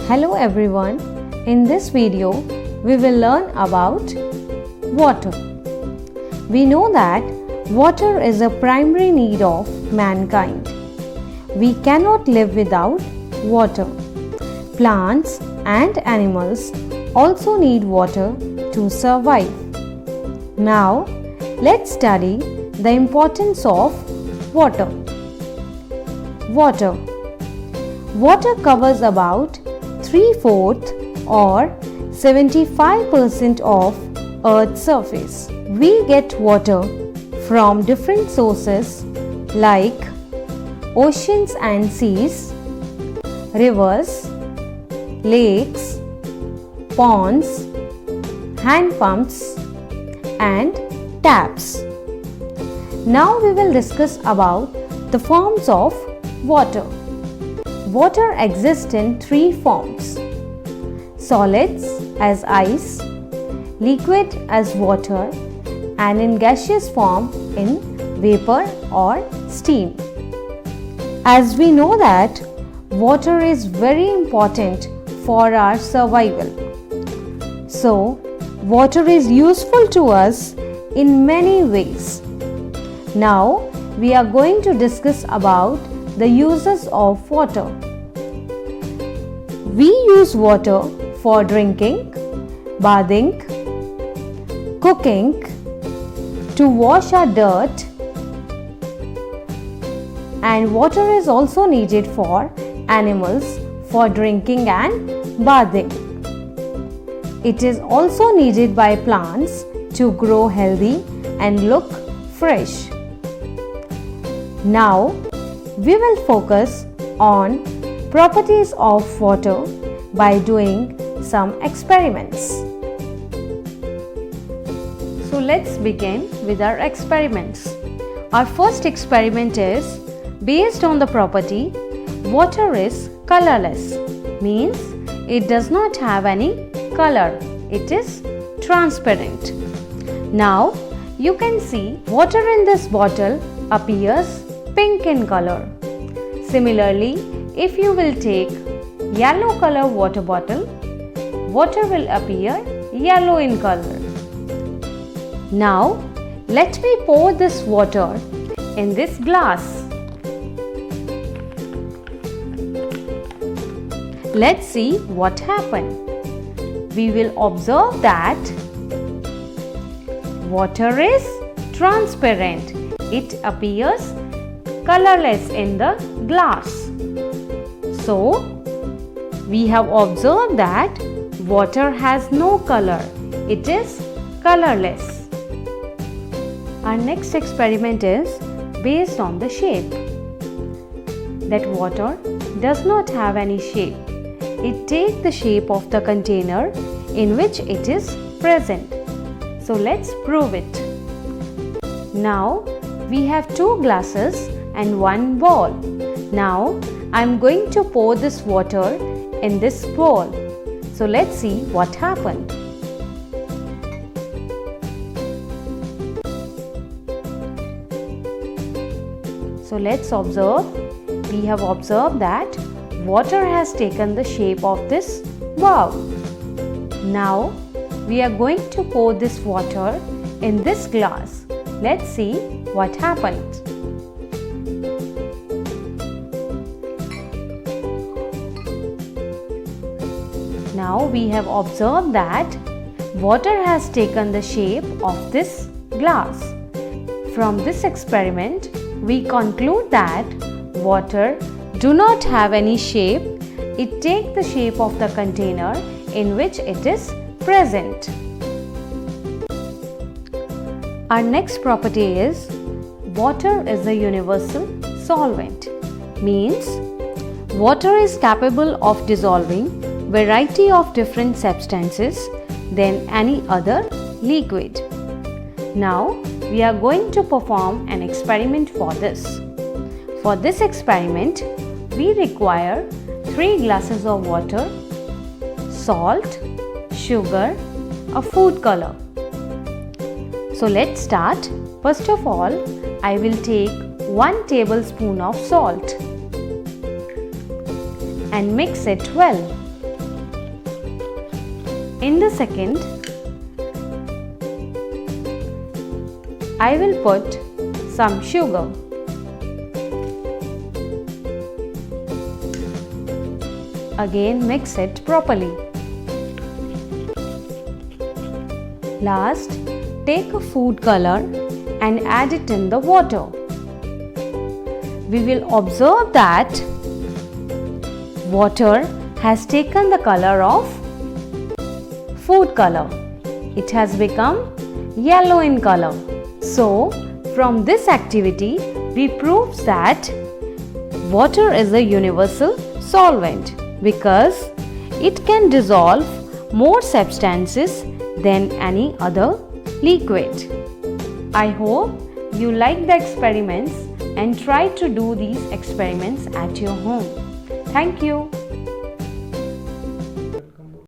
Hello everyone, in this video we will learn about water. We know that water is a primary need of mankind. We cannot live without water. Plants and animals also need water to survive. Now let's study the importance of water. Water covers about 3/4 or 75% of Earth's surface. We get water from different sources like oceans and seas, rivers, lakes, ponds, hand pumps, and taps. Now we will discuss about the forms of water. Water exists in three forms: solids as ice, liquid as water, and in gaseous form in vapor or steam. As we know that water is very important for our survival. So, water is useful to us in many ways. Now, we are going to discuss about the uses of water. We use water for drinking, bathing, cooking, to wash our dirt, and water is also needed for animals for drinking and bathing. It is also needed by plants to grow healthy and look fresh. Now, we will focus on properties of water by doing some experiments. So let's begin with our experiments. Our first experiment is based on the property water is colorless, means it does not have any color. It is transparent. Now you can see water in this bottle appears pink in color. Similarly, if you will take yellow color water bottle, water will appear yellow in color. Now, let me pour this water in this glass. Let's see what happened. We will observe that water is transparent. It appears colorless in the glass. So, we have observed that water has no color. It is colorless. Our next experiment is based on the shape. That water does not have any shape. It takes the shape of the container in which it is present. So, let's prove it. Now, we have two glasses and one bowl. Now, I am going to pour this water in this bowl. So, let's see what happened. So, let's observe. We have observed that water has taken the shape of this bowl. Now, we are going to pour this water in this glass. Let's see what happened. Now we have observed that water has taken the shape of this glass. From this experiment, we conclude that water do not have any shape. It takes the shape of the container in which it is present. Our next property is water is a universal solvent, means water is capable of dissolving variety of different substances than any other liquid. Now we are going to perform an experiment for this. For this experiment, we require 3 glasses of water, salt, sugar, a food color. So let's start. First of all, I will take 1 tablespoon of salt and mix it well. In the second, I will put some sugar. Again mix it properly. Last, take a food color and add it in the water. We will observe that water has taken the color of food color. It has become yellow in color. So, from this activity, we prove that water is a universal solvent because it can dissolve more substances than any other liquid. I hope you like the experiments and try to do these experiments at your home. Thank you.